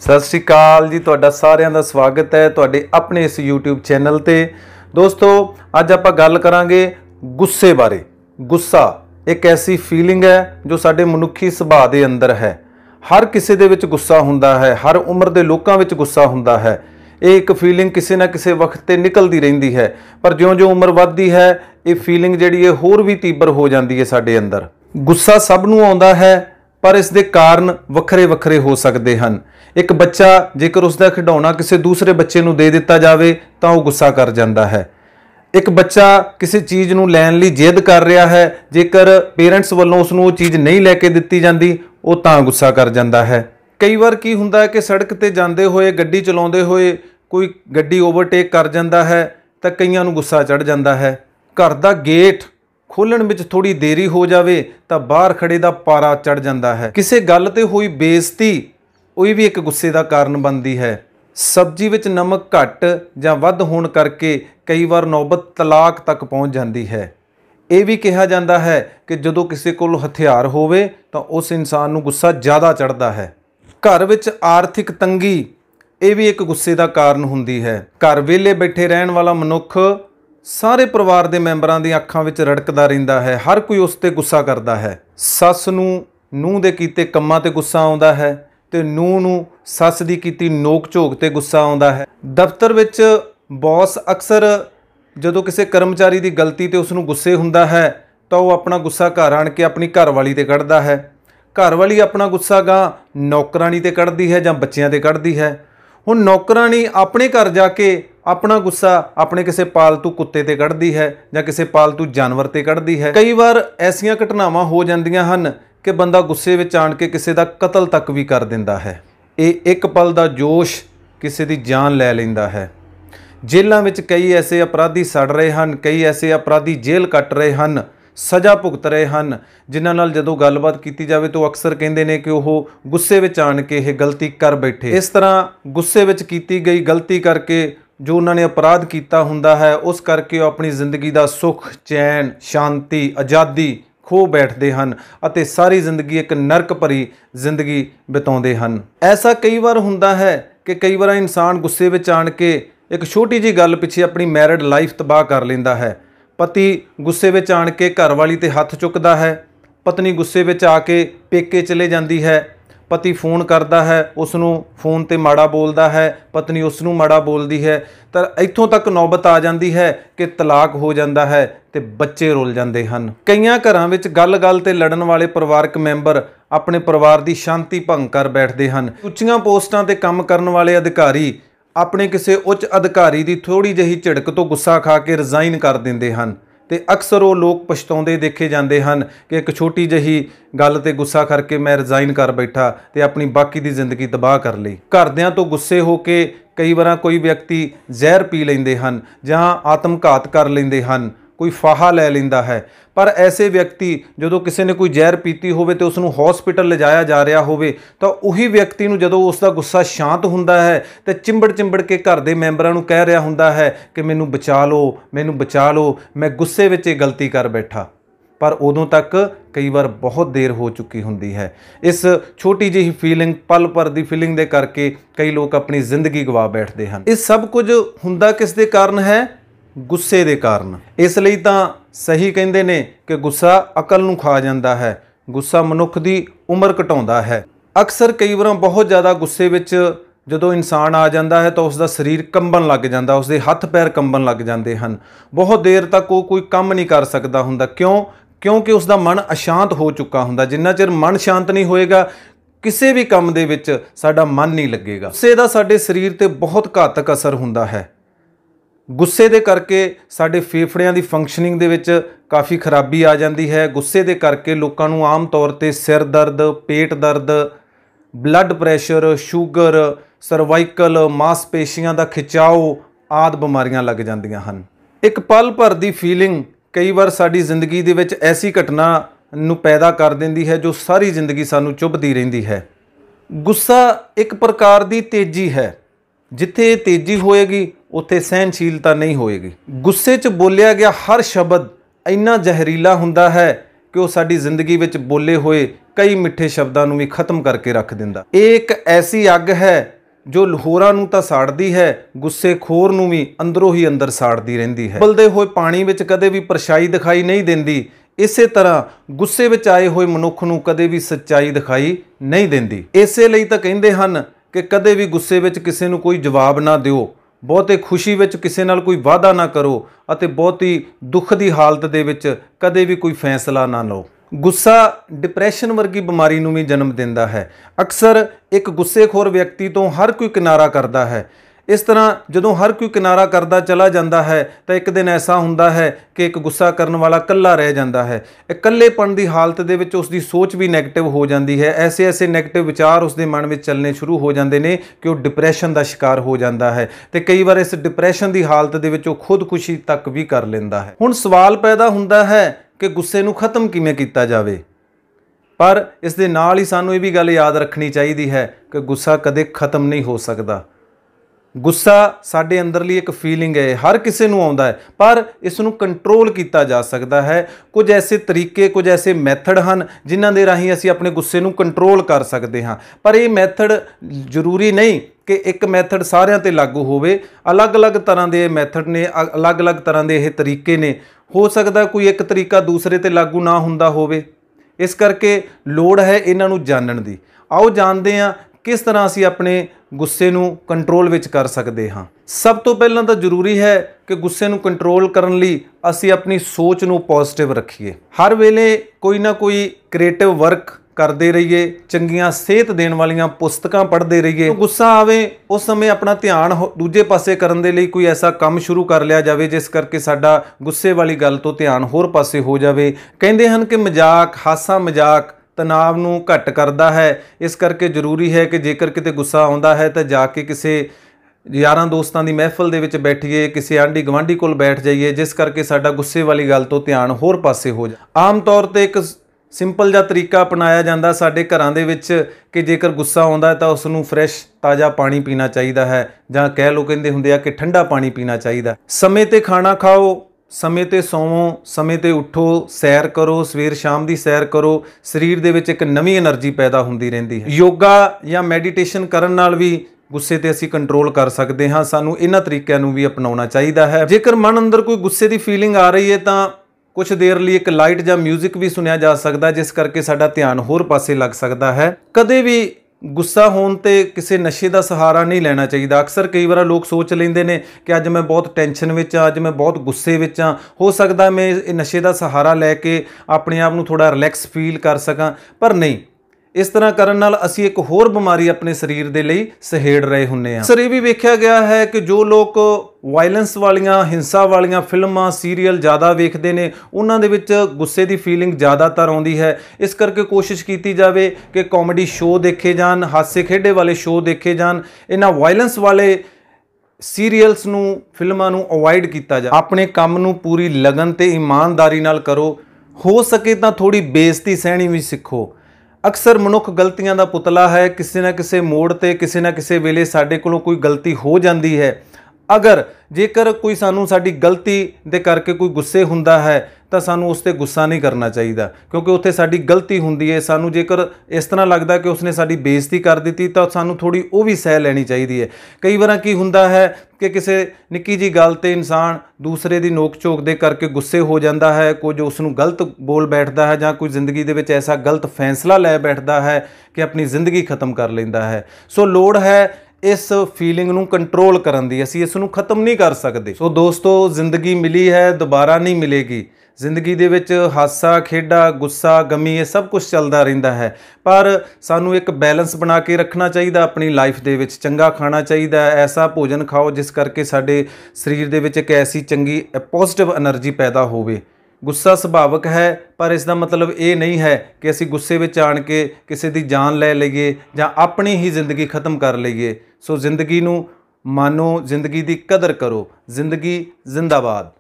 सत श्री अकाल जी, तुहाडा सारिਆਂ ਦਾ स्वागत है तुहाडे अपने इस यूट्यूब चैनल ते। दोस्तों अज आपां गल करांगे गुस्से बारे। गुस्सा एक ऐसी फीलिंग है जो साडे मनुखी सुभाਅ दे अंदर है। हर किसी दे विच गुस्सा हुंदा है, हर उम्र दे लोकां विच गुस्सा हुंदा है। ये एक फीलिंग किसी ना किसी वक्त ते निकलती रहिंदी है, पर ज्यों-ज्यों उम्र वधदी है ये फीलिंग जिहड़ी है होर भी तीबर हो जाती है साडे अंदर। गुस्सा सब नूं आउंदा है, पर इस दे कारण वखरे वखरे हो सकते हैं। एक बच्चा जेकर उसका खिडौना किसी दूसरे बच्चे नूं दे दिता जाए तो वह गुस्सा कर जाता है। एक बच्चा किसी चीज़ नूं लैण लई जिद कर रहा है, जेकर पेरेंट्स वालों उसनूं वो चीज़ नहीं लैके दित्ती जाती वो तां गुस्सा कर जाता है। कई बार की हुंदा है कि सड़क ते जांदे होए, गड्डी चलाउंदे होए कोई गड्डी ओवरटेक कर जाता है तो कईयां नूं गुस्सा चढ़ जाता है। घर दा गेट खोलण विच थोड़ी देरी हो जाए तो बाहर खड़े दा पारा चढ़ जाता है। किसी गल ते हुई बेइज्जती वो भी एक गुस्से का कारण बनती है। सब्जी विच नमक घट जां वध होण करके कई बार नौबत तलाक तक पहुँच जाती है। ये भी कहा जाता है कि जदों किसी कोल हथियार होवे तो उस इंसान नूं गुस्सा ज़्यादा चढ़ता है। घर विच आर्थिक तंगी ये भी एक गुस्से का कारण हुंदी है। घर वेले बैठे रहण वाला मनुख सारे परिवार के मैंबरां दी अखां विच रड़कदा रहिंदा है, हर कोई उस ते गुस्सा करता है। सस नूं नूंह दे कीते कम्मां ते गुस्सा आउंदा है ते नूंह नूं सस दी कीती नोक झोक ते गुस्सा आउंदा है। दफ्तर विच बॉस अक्सर जदों किसी कर्मचारी की गलती ते उसनूं गुस्से हुंदा है तो वह अपना गुस्सा घर आण के अपनी घरवाली ते कढ़दा है। घरवाली अपना गुस्सा गां नौकरानी ते कढ़दी है जां बच्चियां ते कढ़दी है। हुण नौकरानी अपने घर जाके अपना गुस्सा अपने किसी पालतू कुत्ते ते कढ़दी है जां किसी पालतू जानवर ते कढ़दी है। कई बार ऐसियां घटनावां हो जांदियां हन कि बंदा गुस्से विच आण के किसी दा कतल तक भी कर दिंदा है। ये एक पल दा जोश किसी दी जान लै लैंदा है। जेलों विच कई ऐसे अपराधी सड़ रहे हैं, कई ऐसे अपराधी जेल कट रहे हैं, सज़ा भुगत रहे हैं, जिन्हां नाल जदों गलबात की जाए तो अक्सर कहते हैं कि वह गुस्से विच आण के यह गलती कर बैठे। इस तरह गुस्से विच कीती गई गलती करके जो उन्होंने अपराध किया हुंदा है उस करके अपनी जिंदगी का सुख चैन शांति आज़ादी खो बैठते हैं और सारी जिंदगी एक नरक भरी जिंदगी बिताउंदे हैं। ऐसा कई बार हुंदा है कि कई बार इंसान गुस्से विच आण के एक छोटी जी गल पिछे अपनी मैरिड लाइफ तबाह कर लेंदा है। पति गुस्से विच आण के घरवाली ते हथ चुकदा है, पत्नी गुस्से विच आके पेके चले जाती है, पति फोन करता है उसनूं फोन ते माड़ा बोलता है, पत्नी उसनूं माड़ा बोलती है, तो इत्थों तक नौबत आ जाती है कि तलाक हो जाता है ते बच्चे रुल जाते हैं। कईयां घरां विच गल-गल ते लड़न वाले परिवारक मैंबर अपने परिवार की शांति भंग कर बैठते हैं। उच्चियां पोस्टां ते काम करन वाले अधिकारी अपने किसी उच्च अधिकारी की थोड़ी जही झिड़क तो गुस्सा खा के रिजाइन कर देंदे हैं ते अक्सर वो लोग पछताउंदे देखे जाते हैं कि एक छोटी जही गल ते गुस्सा करके मैं रिजाइन कर बैठा ते अपनी बाकी की जिंदगी तबाह कर ली। घरदियां तो गुस्से हो के कई बार कोई व्यक्ति जहर पी लेंदे हैं जां आत्मघात कर लेंदे हैं, कोई फाहा लै लैंदा है। पर ऐसे व्यक्ति जो किसी ने कोई जहर पीती होवे तो उसनूं हॉस्पिटल ले जाया जा रहा होवे तो उही व्यक्ति नूं जदों उसका गुस्सा शांत हुंदा है तो चिंबड़ चिंबड़ के घर के मैंबरां नूं कह रहा हुंदा है कि मैनूं बचा लो, मैनूं बचा लो, मैं गुस्से विच गलती कर बैठा। पर उदों तक कई बार बहुत देर हो चुकी हुंदी है। इस छोटी जी फीलिंग पल भर की फीलिंग दे करके कई लोग अपनी जिंदगी गवा बैठते हैं। इस सब कुछ हुंदा किस दे कारण है? गुस्से दे कारण। इसलिए तो सही कहते हैं कि गुस्सा अकल नूं खा जाता है, गुस्सा मनुख की उम्र घटाउंदा है। अक्सर कई बार बहुत ज़्यादा गुस्से विच जदों इंसान आ जाता है तो उसका शरीर कंबन लग जाता, उसके हथ पैर कंबन लग जाते हैं। बहुत देर तक वो कोई काम नहीं कर सकता हुंदा। क्यों? क्योंकि उसका मन अशांत हो चुका हुंदा। जिन्ना चिर मन शांत नहीं होएगा किसी भी काम दे विच साडा मन नहीं लगेगा। गुस्से दा साडे शरीर ते बहुत घातक असर हुंदा है। गुस्से दे करके साडे फेफड़ियां दी फंक्शनिंग दे विच काफ़ी खराबी आ जाती है। गुस्से दे करके लोकां नूं आम तौर ते सिर दर्द, पेट दर्द, ब्लड प्रैशर, शूगर, सर्वाइकल, मांसपेशियां दा खिंचाव आदि बीमारियां लग जांदियां हन। एक पल भर दी फीलिंग कई बार साडी जिंदगी दे विच ऐसी घटना नूं पैदा कर दिंदी है जो सारी जिंदगी सानूं चुभदी रहिंदी है। गुस्सा एक प्रकार की तेजी है। जिथे तेजी होएगी उत्थे सहनशीलता नहीं होएगी। गुस्से च बोलिया गया हर शब्द इन्ना जहरीला हुंदा है कि वो साडी जिंदगी विच बोले हुए कई मिठे शब्दां नूं भी खत्म करके रख दिंदा। ਇਹ एक ऐसी अग है जो होरां नूं तां साड़दी है, गुस्सेखोर नूं भी अंदरों ही अंदर साड़दी रहिंदी है। उबलदे होए पानी विच कदे भी परछाई दिखाई नहीं दिंदी, इसे तरह गुस्से विच आए होए मनुख नूं कदे भी सच्चाई दिखाई नहीं दिंदी। इसे लई तां कहिंदे हन कि कदे भी गुस्से विच किसे नूं कोई जवाब ना दिओ, बहुते खुशी विच किसे नाल कोई वादा ना करो अते बहुती दुख दी हालत दे विच कदे भी कोई फैसला ना लो। गुस्सा डिप्रैशन वर्गी बीमारी नूं भी जन्म दिंदा है। अक्सर एक गुस्सेखोर व्यक्ति तो हर कोई किनारा करदा है। इस तरह जदों हर कोई किनारा करदा चला जाता है तो एक दिन ऐसा हुंदा है कि एक गुस्सा करने वाला कल्ला रह जाता है। इकल्लेपन की हालत दे विच उसकी सोच भी नैगेटिव हो जाती है। ऐसे ऐसे नैगेटिव विचार उसके मन में चलने शुरू हो जाते हैं कि वह डिप्रैशन का शिकार हो जाता है तो कई बार इस डिप्रैशन की हालत दे विच वह खुदकुशी तक भी कर लेंदा है। हुण सवाल पैदा हुंदा है कि गुस्से नूं खत्म किवें कीता जावे, पर इस दे नाल ही सानूं ये भी गल याद रखनी चाहिए है कि गुस्सा कदे खत्म नहीं हो सकता। गुस्सा साडे अंदरली एक फीलिंग है, हर किसी नूं आउंदा है, पर इसनूं कंट्रोल किया जा सकता है। कुछ ऐसे तरीके, कुछ ऐसे मैथड हैं जिन्हां दे राहीं असीं अपने गुस्से नूं कंट्रोल कर सकते हाँ। पर यह मैथड जरूरी नहीं कि एक मैथड सारिਆਂ ते लागू होवे। अलग अलग तरह के मैथड ने, अलग अलग तरह के यह तरीके ने। हो सकता कोई एक तरीका दूसरे ते लागू ना हुंदा होवे, इस करके लोड़ है इन्हां नूं जानण दी। आओ जानते हैं किस तरह असीं अपने गुस्से नूं कंट्रोल विच कर सकते हाँ। सब तो पहलां तां जरूरी है कि गुस्से नूं कंट्रोल करन लई असीं अपनी सोच नूं पॉजिटिव रखीए। हर वेले कोई ना कोई क्रिएटिव वर्क करते रहिए, चंगियां सेहत देण वालियां पुस्तकां पढ़ते रहिए। गुस्सा आवे उस समय अपना ध्यान दूजे पासे करन दे लई कोई ऐसा काम शुरू कर लिया जाए जिस करके साडा गुस्से वाली गल तो ध्यान होर पासे हो जाए। कहते हैं कि मजाक, हासा मजाक तनाव नूं घट करदा है। इस करके जरूरी है कि जेकर किते गुस्सा आउंदा है तो जाके किसी यारां दोस्तां दी महफिल दे विच बैठिए, किसी आंढी गवांढी कोल बैठ जाइए, जिस करके साडा गुस्से वाली गल तो ध्यान होर पासे हो जाए। आम तौर ते एक सिंपल जिहा तरीका अपनाया जाता साडे घरां दे विच कि जेकर गुस्सा आउंदा है तो उसनूं फ्रैश ताज़ा पानी पीना चाहिए है, जां कह लो कहंदे हुंदे आ कि ठंडा पानी पीना चाहिए। समय ते खाना खाओ, समय ते सोवो, समय ते उठो, सैर करो, सवेर शाम की सैर करो, शरीर दे विच एक नवी एनर्जी पैदा हुंदी रहिंदी है। योगा या मैਡੀਟੇਸ਼ਨ करन नाल भी गुस्से ते असीं कंट्रोल कर सकते हाँ। सानूं इन्हां तरीकिਆਂ नूं भी अपनाउणा चाहिए है। जेकर मन अंदर कोई गुस्से की फीलिंग आ रही है तो कुछ देर लिए एक लाइट या म्यूजिक भी सुनिया जा सकता है, जिस करके साडा ध्यान होर पासे लग सकता है। कदे भी गुस्सा होने ते किसी नशे का सहारा नहीं लेना चाहिए। अक्सर कई बार लोग सोच लेंदे ने कि अज मैं बहुत टेंशन विच हाँ, अज मैं बहुत गुस्से विच हाँ, हो सकता है मैं नशे का सहारा लैके अपने आप नूं थोड़ा रिलैक्स फील कर सकां, पर नहीं। इस तरह करन नाल असीं एक होर बीमारी अपने शरीर दे लई सहेड़ रहे हुंदे हां। अक्सर ये भी वेख्या गया है कि जो लोग वायलेंस वालियां, हिंसा वालियां फिल्मां, सीरीयल ज़्यादा वेखदे ने, उन्हां दे विच गुस्से की फीलिंग ज़्यादातर आउंदी है। इस करके कोशिश की जाए कि कॉमेडी शो देखे जान, हासे खेडे वाले शो देखे जान, इन्हां वायलेंस वाले सीरीयल्स नूं, फिल्मां नूं अवॉइड किया जाए। अपने काम नूं पूरी लगन ते ईमानदारी नाल करो। हो सके तां थोड़ी बेइज्जती सहनी भी सिखो। अक्सर मनुख गलतियां दा पुतला है, किसी ना किसी मोड़ ते किसी ना किसी वेले साडे कोलों कोई गलती हो जाती है। अगर जेकर कोई सानू साडी गलती दे करके कोई गुस्से हुंदा है तो सानू उस ते गुस्सा नहीं करना चाहिए, क्योंकि उत्थे साडी गलती हुंदी है। सानू जेकर इस तरह लगता कि उसने साडी बेइज्जती कर दी तो सानू थोड़ी वो भी सह लैनी चाहिए है। कई बार की हुंदा है कि किसी निक्की जी गल ते इंसान दूसरे की नोक झोंक दे करके गुस्से हो जाता है, कुछ उसनू गलत बोल बैठता है, जां कोई जिंदगी दे विच ऐसा गलत फैसला लै बैठता है कि अपनी जिंदगी खत्म कर लेंदा है। सो लोड़ है इस फीलिंग नूं कंट्रोल करन दी। असीं इस नूं खत्म नहीं कर सकते। सो दोस्तों, जिंदगी मिली है, दोबारा नहीं मिलेगी। जिंदगी दे विच हासा खेडा, गुस्सा, गमी, ये सब कुछ चलता रहिंदा है, पर सानू एक बैलेंस बना के रखना चाहिए अपनी लाइफ दे विच। चंगा खाना चाहिए, ऐसा भोजन खाओ जिस करके साडे शरीर दे विच एक ऐसी चंगी पॉजिटिव एनर्जी पैदा होवे। गुस्सा सुभाविक है, पर इसका मतलब ये नहीं है कि असी गुस्से में आण के किसी की जान ले लीए जां अपनी ही जिंदगी खत्म कर लीए। सो जिंदगी नूं मानो, जिंदगी की कदर करो। जिंदगी जिंदाबाद।